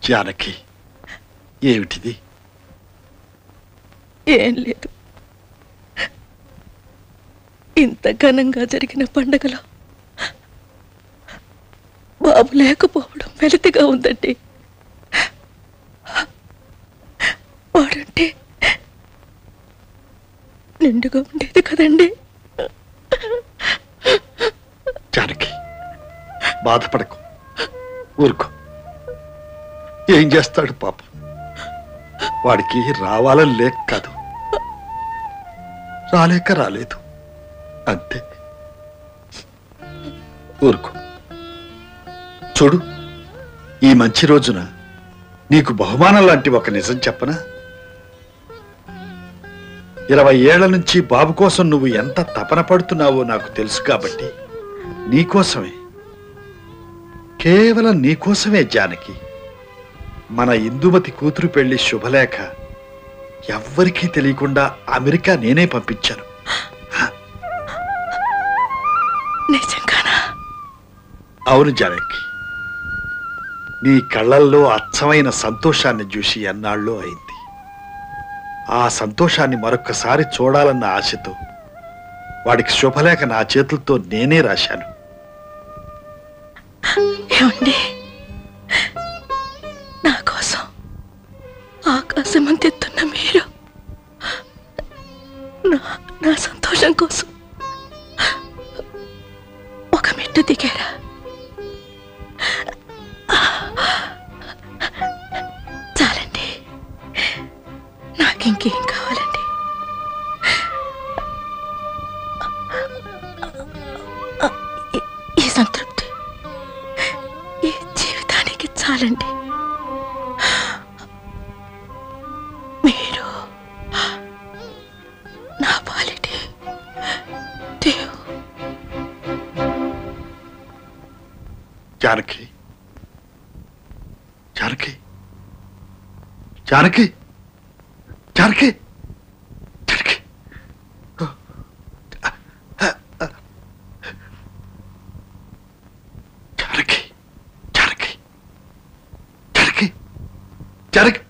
జానకి, ఏమిటిది? ఏం లేదు. ఇంత ఘనంగా జరిగిన పండగలో బాబు లేకపోవడం వెలితిగా ఉందండి. వాడంటే నిండుగా ఉండేది కదండి. జానకి, బాధపడకు, ఊరుకో. ఏం చేస్తాడు పాపం? వాడికి రావాలని లేక కాదు, రాలేక రాలేదు అంతే. ఊరుకో. చూడు, ఈ మంచి రోజున నీకు బహుమానం లాంటి ఒక నిజం చెప్పనా? 20 ఏళ్ల నుంచి బాబు కోసం నువ్వు ఎంత తపన పడుతున్నావో నాకు తెలుసు కాబట్టి నీకోసమే, కేవలం నీకోసమే జానకి, మన ఇందుమతి కూతురు పెళ్లి శుభలేఖ ఎవ్వరికీ తెలియకుండా అమెరికా నేనే పంపించాను. నిజంగానా? అవును జానకి, నీ కళ్ళల్లో అచ్చమైన సంతోషాన్ని చూసి ఎన్నాళ్ళో అయింది. ఆ సంతోషాన్ని మరొక్కసారి చూడాలన్న ఆశతో వాడికి శుభలేఖ నా చేతులతో నేనే రాశాను. ఏమండి, నా కోసం ఆకాశమంతెత్తున్న మీరు నా సంతోషం కోసం ఒక మెట్టు దిగారా? చాలండి, నాకింకేం కావాలండి? ఈ సంతృప్తి ఈ జీవితానికి చాలండి. మీరు నా పాలిటి దేవు. జానకి, జానకి, జానకి, జానకి, జానకి, జానకి, జానకి, జానకి, జానకి.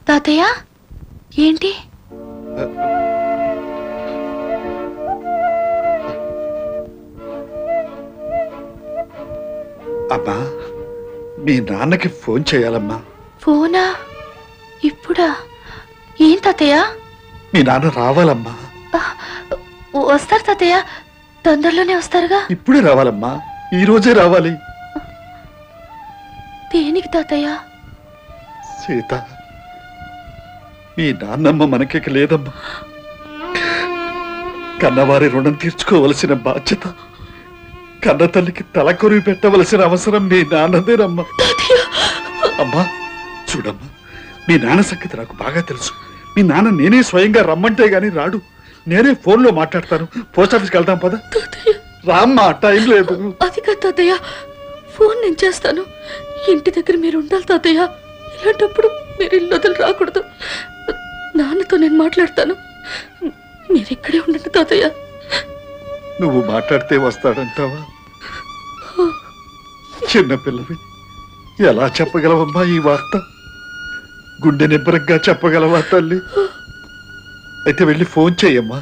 తాతయ్య, ఏంటి? అమ్మా, మీ నాన్నకి ఫోన్ చేయాలమ్మా. ఫోనా? ఇప్పుడా? ఏం తాతయ్య? మీ నాన్న రావాలమ్మా. వస్తారు తాతయ్య, తొందరలోనే వస్తారుగా. ఇప్పుడే రావాలమ్మా, ఈ రోజే రావాలి. దేనికి తాతయ్య? సీత, మీ నాన్నమ్మ మనకిక లేదమ్మా. కన్నవారి రుణం తీర్చుకోవలసిన బాధ్యత, కన్న తల్లికి తలకొరివి పెట్టవలసిన అవసరం మీ నాన్నదేనమ్మా. అమ్మా చూడమ్మా, మీ నాన్న సంగతి నాకు బాగా తెలుసు. మీ నాన్న నేనే స్వయంగా రమ్మంటే గాని రాడు. నేనే ఫోన్లో మాట్లాడతాను. పోస్ట్ ఆఫీస్కి వెళ్తాం పద. రామ్మా, టైం లేదు. అది కాదు తాతయ్య, ఫోన్ నేను చేస్తాను. ఇంటి దగ్గర మీరు ఉండాలి తాతయ్య. ఇలాంటప్పుడు మీరు ఇల్లు వదిలి రాకూడదు. నాన్నతో నేను మాట్లాడతాను, మీరు ఇక్కడే ఉండండి తాతయ్య. నువ్వు మాట్లాడితే వస్తాడంటావా? చిన్నపిల్లవి, ఎలా చెప్పగలవమ్మా ఈ వార్త? గుండె నిబ్బరంగా చెప్పగలవా తల్లి? అయితే వెళ్ళి ఫోన్ చెయ్యమ్మా.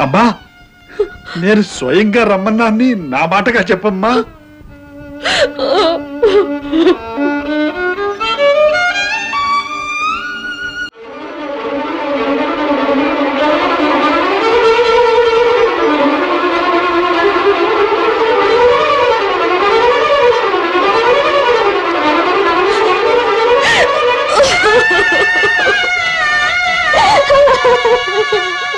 అమ్మా, నేను స్వయంగా రమ్మన్నాన్ని నా మాటగా చెప్పమ్మా. బాబు